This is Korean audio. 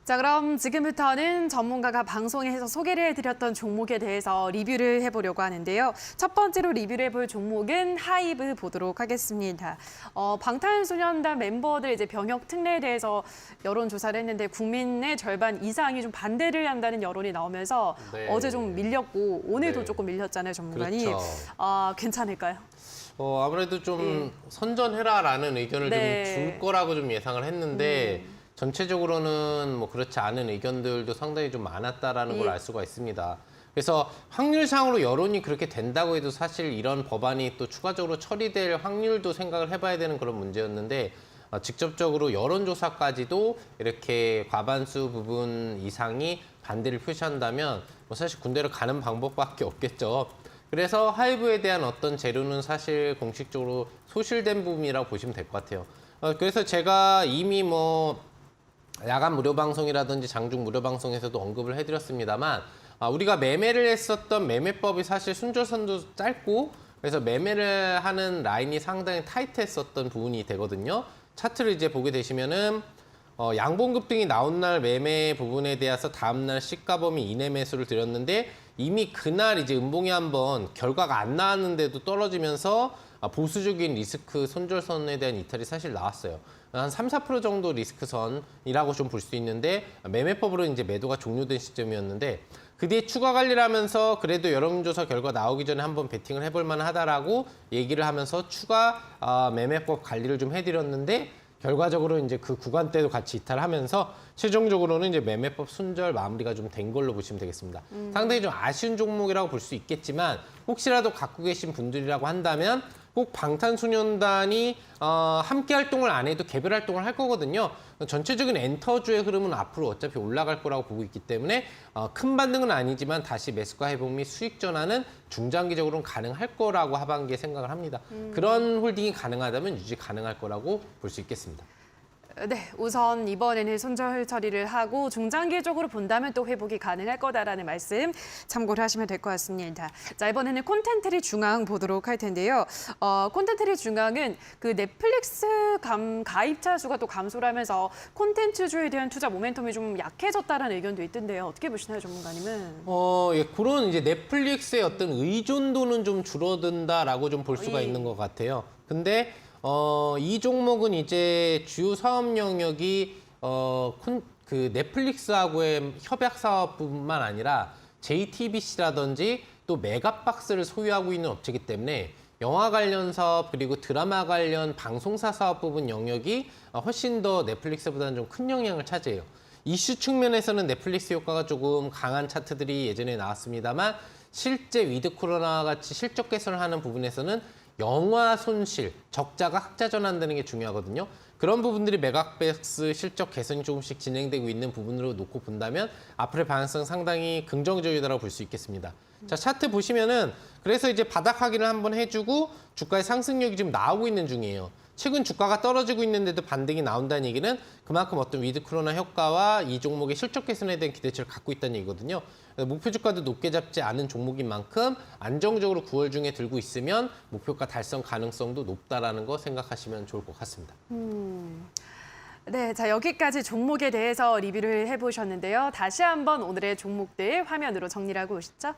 자, 그럼 지금부터는 전문가가 방송에서 소개를 해드렸던 종목에 대해서 리뷰를 해보려고 하는데요. 첫 번째로 리뷰를 해볼 종목은 하이브 보도록 하겠습니다. 방탄소년단 멤버들 이제 병역 특례에 대해서 여론조사를 했는데 국민의 절반 이상이 좀 반대를 한다는 여론이 나오면서 네. 어제 좀 밀렸고 오늘도 네. 조금 밀렸잖아요, 전문가님. 그렇죠. 괜찮을까요? 아무래도 좀 선전해라라는 의견을 네. 좀 줄 거라고 좀 예상을 했는데 전체적으로는 뭐 그렇지 않은 의견들도 상당히 좀 많았다라는 걸 알 수가 있습니다. 그래서 확률상으로 여론이 그렇게 된다고 해도 사실 이런 법안이 또 추가적으로 처리될 확률도 생각을 해봐야 되는 그런 문제였는데 직접적으로 여론조사까지도 이렇게 과반수 부분 이상이 반대를 표시한다면 뭐 사실 군대를 가는 방법밖에 없겠죠. 그래서 하이브에 대한 어떤 재료는 사실 공식적으로 소실된 부분이라고 보시면 될 것 같아요. 그래서 제가 이미 뭐 야간 무료 방송이라든지 장중 무료 방송에서도 언급을 해드렸습니다만 우리가 매매를 했었던 매매법이 사실 순절선도 짧고 그래서 매매를 하는 라인이 상당히 타이트했었던 부분이 되거든요. 차트를 이제 보게 되시면은 양봉급등이 나온 날 매매 부분에 대해서 다음날 시가 범위 이내 매수를 드렸는데 이미 그날 이제 음봉이 한번 결과가 안 나왔는데도 떨어지면서 보수적인 리스크 손절선에 대한 이탈이 사실 나왔어요. 한 3, 4% 정도 리스크선이라고 좀 볼 수 있는데 매매법으로 이제 매도가 종료된 시점이었는데 그 뒤에 추가 관리를 하면서 그래도 여론조사 결과 나오기 전에 한번 베팅을 해볼 만하다라고 얘기를 하면서 추가 매매법 관리를 좀 해드렸는데 결과적으로 이제 그 구간대도 같이 이탈하면서 최종적으로는 이제 매매법 순절 마무리가 좀 된 걸로 보시면 되겠습니다. 상당히 좀 아쉬운 종목이라고 볼 수 있겠지만 혹시라도 갖고 계신 분들이라고 한다면 꼭 방탄소년단이 함께 활동을 안 해도 개별 활동을 할 거거든요. 전체적인 엔터주의 흐름은 앞으로 어차피 올라갈 거라고 보고 있기 때문에 큰 반등은 아니지만 다시 매수가 회복 및 수익 전환은 중장기적으로는 가능할 거라고 하반기에 생각을 합니다. 그런 홀딩이 가능하다면 유지 가능할 거라고 볼 수 있겠습니다. 네, 우선 이번에는 손절 처리를 하고 중장기적으로 본다면 또 회복이 가능할 거다라는 말씀 참고를 하시면 될 것 같습니다. 자, 이번에는 콘텐츠리 중앙 보도록 할 텐데요. 콘텐츠리 중앙은 그 넷플릭스 가입자 수가 또 감소를 하면서 콘텐츠주에 대한 투자 모멘텀이 좀 약해졌다라는 의견도 있던데요. 어떻게 보시나요, 전문가님은? 예, 그런 이제 넷플릭스의 어떤 의존도는 좀 줄어든다라고 좀 볼 수가 있는 것 같아요. 근데 이 종목은 이제 주요 사업 영역이 그 넷플릭스하고의 협약 사업뿐만 아니라 JTBC라든지 또 메가박스를 소유하고 있는 업체이기 때문에 영화 관련 사업 그리고 드라마 관련 방송사 사업 부분 영역이 훨씬 더 넷플릭스보다는 좀 큰 영향을 차지해요. 이슈 측면에서는 넷플릭스 효과가 조금 강한 차트들이 예전에 나왔습니다만 실제 위드 코로나 같이 실적 개선을 하는 부분에서는 영화 손실, 적자가 흑자 전환되는 게 중요하거든요. 그런 부분들이 메가박스 실적 개선이 조금씩 진행되고 있는 부분으로 놓고 본다면 앞으로의 방향성 상당히 긍정적이다라고 볼 수 있겠습니다. 자, 차트 보시면은 그래서 이제 바닥 확인을 한번 해주고 주가의 상승력이 지금 나오고 있는 중이에요. 최근 주가가 떨어지고 있는데도 반등이 나온다는 얘기는 그만큼 어떤 위드 코로나 효과와 이 종목의 실적 개선에 대한 기대치를 갖고 있다는 얘기거든요. 목표 주가도 높게 잡지 않은 종목인 만큼 안정적으로 9월 중에 들고 있으면 목표가 달성 가능성도 높다라는 거 생각하시면 좋을 것 같습니다. 네, 자, 여기까지 종목에 대해서 리뷰를 해보셨는데요. 다시 한번 오늘의 종목들 화면으로 정리를 하고 오시죠.